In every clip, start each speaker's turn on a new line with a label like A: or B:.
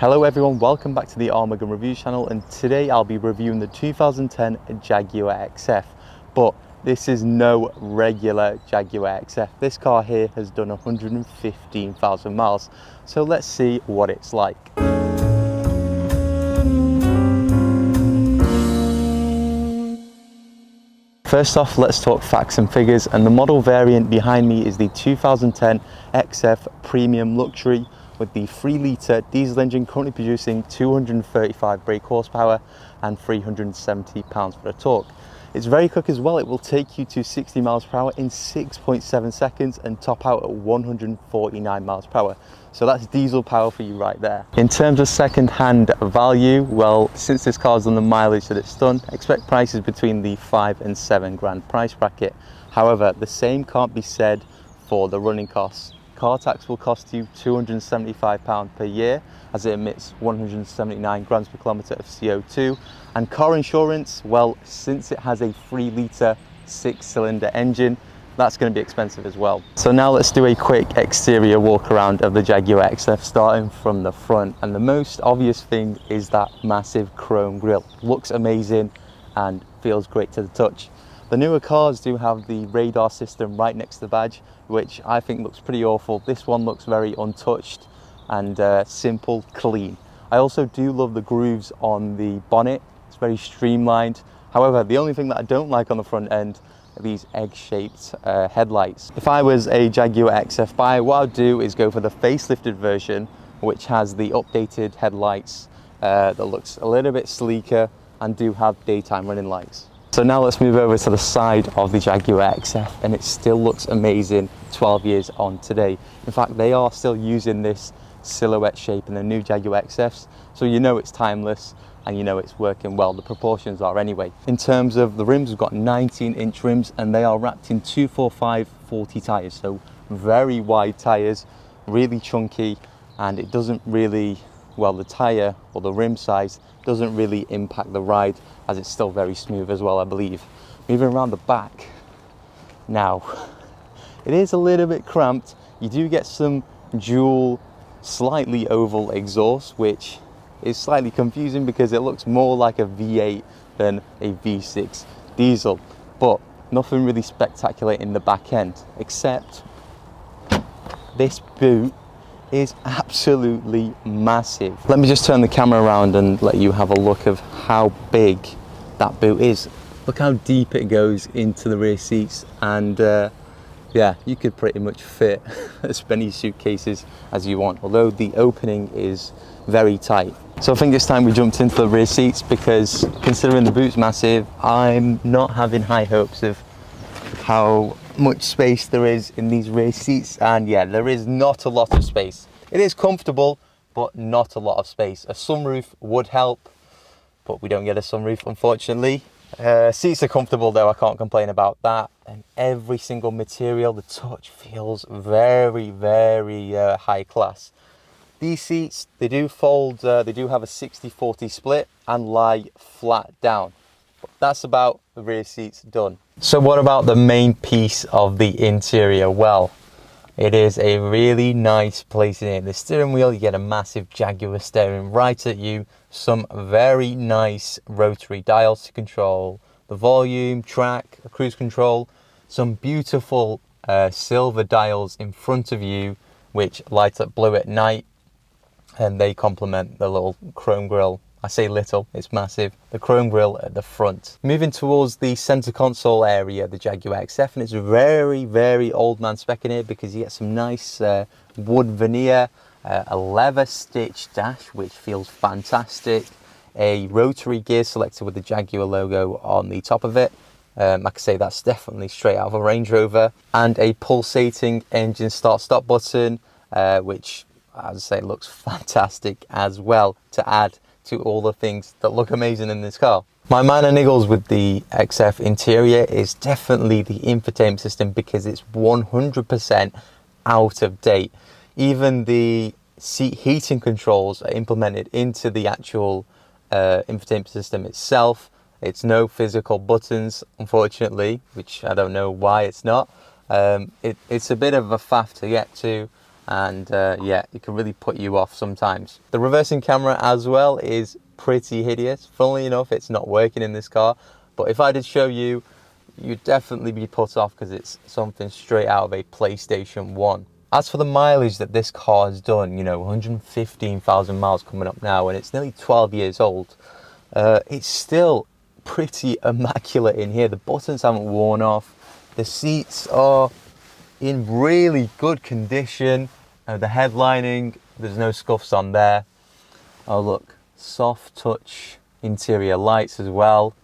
A: Hello everyone, welcome back to the Armageddon Reviews channel, and today I'll be reviewing the 2010 Jaguar XF. But this is no regular Jaguar XF. This car here has done 115,000 miles. So let's see what it's like. First off, let's talk facts and figures, and the model variant behind me is the 2010 XF Premium Luxury with the 3-litre diesel engine currently producing 235 brake horsepower and 370 pounds-foot of torque. It's very quick as well. It will take you to 60 miles per hour in 6.7 seconds and top out at 149 miles per hour. So that's diesel power for you right there. In terms of second-hand value, well, since this car's done the mileage that it's done, expect prices between the 5 and 7 grand price bracket. However, the same can't be said for the running costs. Car tax will cost you £275 per year as it emits 179 grams per kilometre of CO2. And car insurance, well, since it has a 3-litre 6-cylinder engine, that's going to be expensive as well. So now let's do a quick exterior walk around of the Jaguar XF, starting from the front. And the most obvious thing is that massive chrome grille. Looks amazing and feels great to the touch. The newer cars do have the radar system right next to the badge, which I think looks pretty awful. This one looks very untouched and simple, clean. I also do love the grooves on the bonnet. It's very streamlined. However, the only thing that I don't like on the front end are these egg-shaped headlights. If I was a Jaguar XF buyer, what I'd do is go for the facelifted version, which has the updated headlights that looks a little bit sleeker and do have daytime running lights. So now let's move over to the side of the Jaguar XF, and it still looks amazing 12 years on today. In fact, they are still using this silhouette shape in the new Jaguar XFs, so you know it's timeless and you know it's working well. The proportions are anyway. In terms of the rims, we've got 19-inch rims and they are wrapped in 245/40 tyres, so very wide tyres, really chunky, and it doesn't really, well, the tyre or the rim size doesn't really impact the ride, as it's still very smooth as well, I believe. Moving around the back now, it is a little bit cramped. You do get some dual slightly oval exhaust, which is slightly confusing because it looks more like a V8 than a V6 diesel, but nothing really spectacular in the back end, except this boot is absolutely massive. Let me just turn the camera around and let you have a look of how big that boot is. Look how deep it goes into the rear seats, and yeah, you could pretty much fit as many suitcases as you want, although the opening is very tight. So I think it's time we jumped into the rear seats, because considering the boot's massive, I'm not having high hopes of how much space there is in these rear seats. And yeah, there is not a lot of space. It is comfortable, but not a lot of space. A sunroof would help, but we don't get a sunroof, unfortunately. Seats are comfortable though, I can't complain about that. And every single material, the touch feels very, very high class. These seats, they do fold, they do have a 60/40 split and lie flat down. But that's about the rear seats done. So what about the main piece of the interior? Well, it is a really nice place in here. The steering wheel, you get a massive Jaguar steering right at you, some very nice rotary dials to control the volume, track, cruise control, some beautiful silver dials in front of you which light up blue at night, and they complement the little chrome grille. I say little, it's massive. The chrome grille at the front. Moving towards the center console area, the Jaguar XF, and it's very, very old man spec in here, because you get some nice wood veneer, a leather stitch dash, which feels fantastic, a rotary gear selector with the Jaguar logo on the top of it. I can say that's definitely straight out of a Range Rover, and a pulsating engine start-stop button, which, as I say, looks fantastic as well, to add to all the things that look amazing in this car. My minor niggles with the XF interior is definitely the infotainment system, because it's 100% out of date. Even the seat heating controls are implemented into the actual infotainment system itself. It's no physical buttons, unfortunately, which I don't know why it's not. It's a bit of a faff to get to, and yeah, it can really put you off sometimes. The reversing camera as well is pretty hideous. Funnily enough, it's not working in this car, but if I did show you, you'd definitely be put off because it's something straight out of a PlayStation 1. As for the mileage that this car has done, you know, 115,000 miles coming up now, and it's nearly 12 years old, it's still pretty immaculate in here. The buttons haven't worn off. The seats are in really good condition. The headlining, there's no scuffs on there. Oh look, soft touch interior lights as well.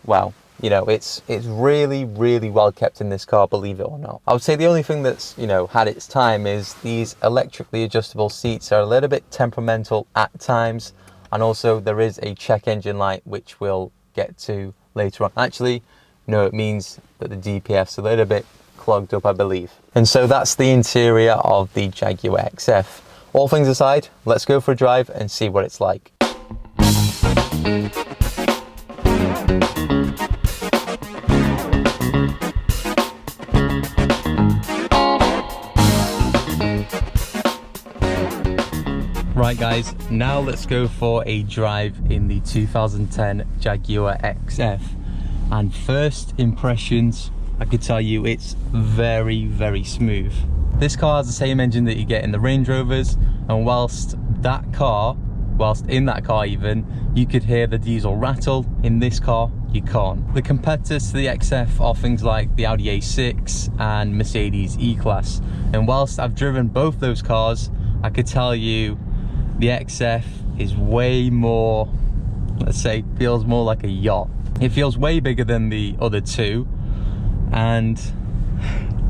A: Wow, you know, it's really, really well kept in this car, believe it or not. I would say the only thing that's, you know, had its time is these electrically adjustable seats are a little bit temperamental at times. And also there is a check engine light, which we'll get to later on. Actually, no, it means that the DPF's a little bit clogged up, I believe. And so that's the interior of the Jaguar XF. All things aside, let's go for a drive and see what it's like. Right guys, now let's go for a drive in the 2010 Jaguar XF. And first impressions, I could tell you it's very, very smooth. This car has the same engine that you get in the Range Rovers, and whilst in that car even, you could hear the diesel rattle, in this car you can't. The competitors to the XF are things like the Audi A6 and Mercedes E-Class, and whilst I've driven both those cars, I could tell you the XF is way more, let's say, feels more like a yacht. It feels way bigger than the other two, and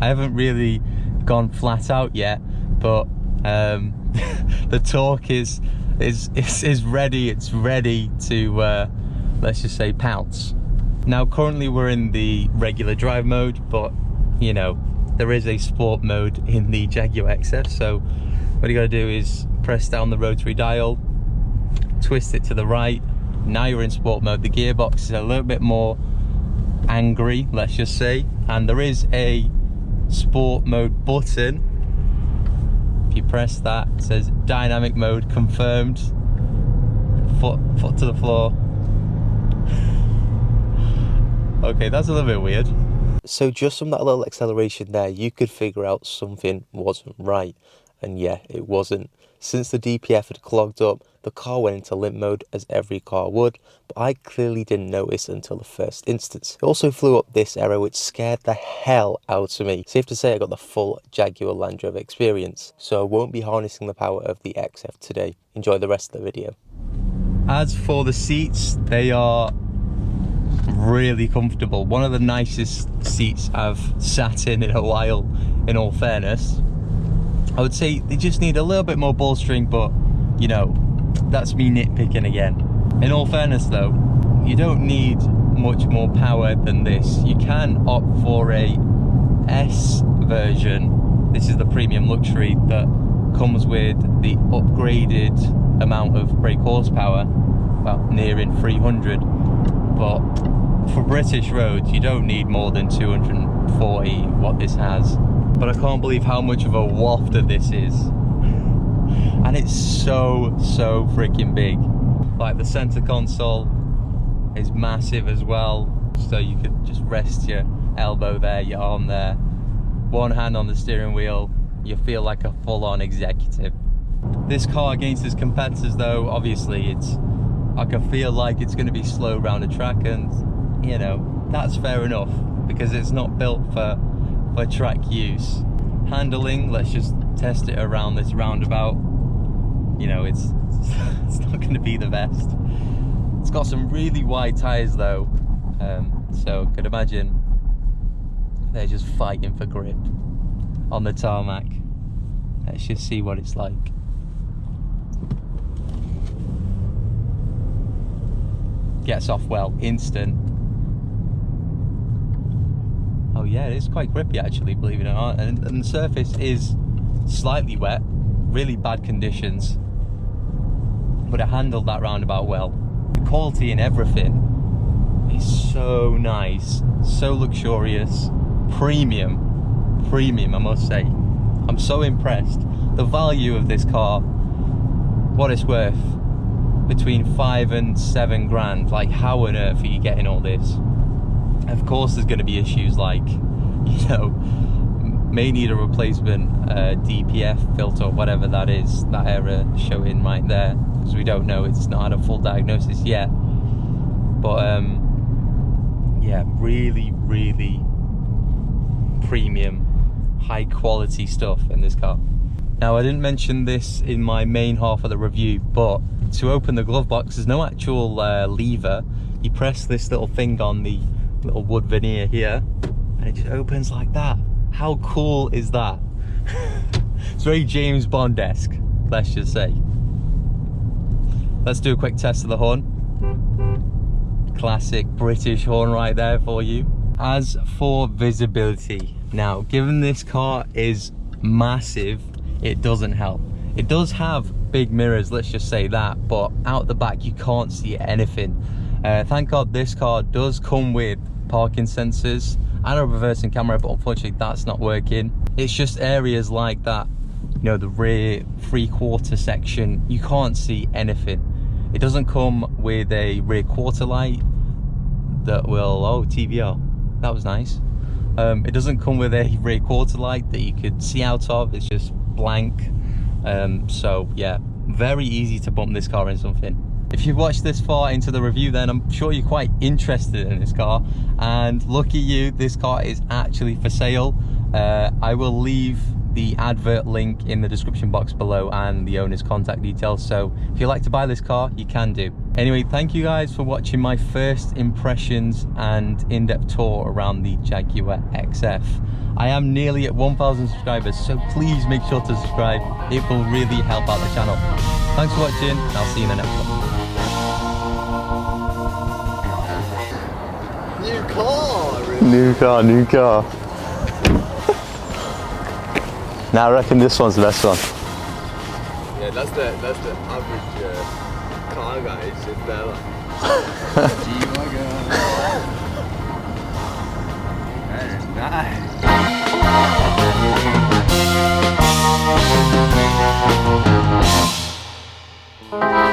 A: I haven't really gone flat out yet, but the torque is ready. It's ready to let's just say pounce. Now currently we're in the regular drive mode, but you know, there is a sport mode in the Jaguar XF, so what you gotta do is press down the rotary dial, twist it to the right. Now you're in sport mode. The gearbox is a little bit more angry, let's just say, and there is a sport mode button. If you press that, it says dynamic mode confirmed. Foot to the floor. Okay, that's a little bit weird. So just from that little acceleration there, you could figure out something wasn't right. And yeah, it wasn't. Since the DPF had clogged up, the car went into limp mode, as every car would, but I clearly didn't notice until the first instance. It also flew up this error, which scared the hell out of me. Safe to say I got the full Jaguar Land Rover experience, so I won't be harnessing the power of the XF today. Enjoy the rest of the video. As for the seats, they are really comfortable. One of the nicest seats I've sat in a while, in all fairness. I would say they just need a little bit more bolstering, but you know, that's me nitpicking again. In all fairness though, you don't need much more power than this. You can opt for a S version. This is the premium luxury that comes with the upgraded amount of brake horsepower, well, nearing 300. But for British roads, you don't need more than 240, what this has. But I can't believe how much of a wafter this is. And it's so freaking big. Like the center console is massive as well. So you could just rest your elbow there, your arm there. One hand on the steering wheel, you feel like a full-on executive. This car against its competitors though, obviously I can feel like it's going to be slow round a track, and you know, that's fair enough because it's not built for track use. Handling, let's just test it around this roundabout. You know, it's not going to be the best. It's got some really wide tires though, so could imagine they're just fighting for grip on the tarmac. Let's just see what it's like. Gets off well, instant. Oh yeah, it is quite grippy actually, believe it or not, and the surface is slightly wet, really bad conditions, but it handled that roundabout well. The quality in everything is so nice, so luxurious, premium I must say. I'm so impressed. the value of this car, what it's worth, between 5 and 7 grand. Like, how on earth are you getting all this? Of course there's going to be issues like, you know, may need a replacement DPF filter or whatever that is, that error showing right there, because we don't know, it's not had a full diagnosis yet. But yeah, really premium, high quality stuff in this car. Now, I didn't mention this in my main half of the review, but to open the glove box, there's no actual lever. You press this little thing on the little wood veneer here, and it just opens like that. How cool is that? It's very James Bond-esque, let's just say. Let's do a quick test of the horn. Classic British horn right there for you. As for visibility, now, given this car is massive, it doesn't help. It does have big mirrors, let's just say that, but out the back you can't see anything. Thank God this car does come with parking sensors and a reversing camera, but unfortunately that's not working. It's just areas like that, you know, the rear 3/4 section, you can't see anything. It doesn't come with a rear quarter light that will, oh, TVR, that was nice. It doesn't come with a rear quarter light that you could see out of, it's just blank. So yeah, very easy to bump this car in something. If you've watched this far into the review, then I'm sure you're quite interested in this car, and lucky you, this car is actually for sale. I will leave the advert link in the description box below and the owner's contact details, so if you'd like to buy this car, you can do. Anyway, thank you guys for watching my first impressions and in-depth tour around the Jaguar XF. I am nearly at 1,000 subscribers, so please make sure to subscribe. It will really help out the channel. Thanks for watching, and I'll see you in the next one.
B: New car, really.
A: New car. Now I reckon this one's the best one.
B: Yeah, that's the average car guys in there. G-Wagon. That is nice.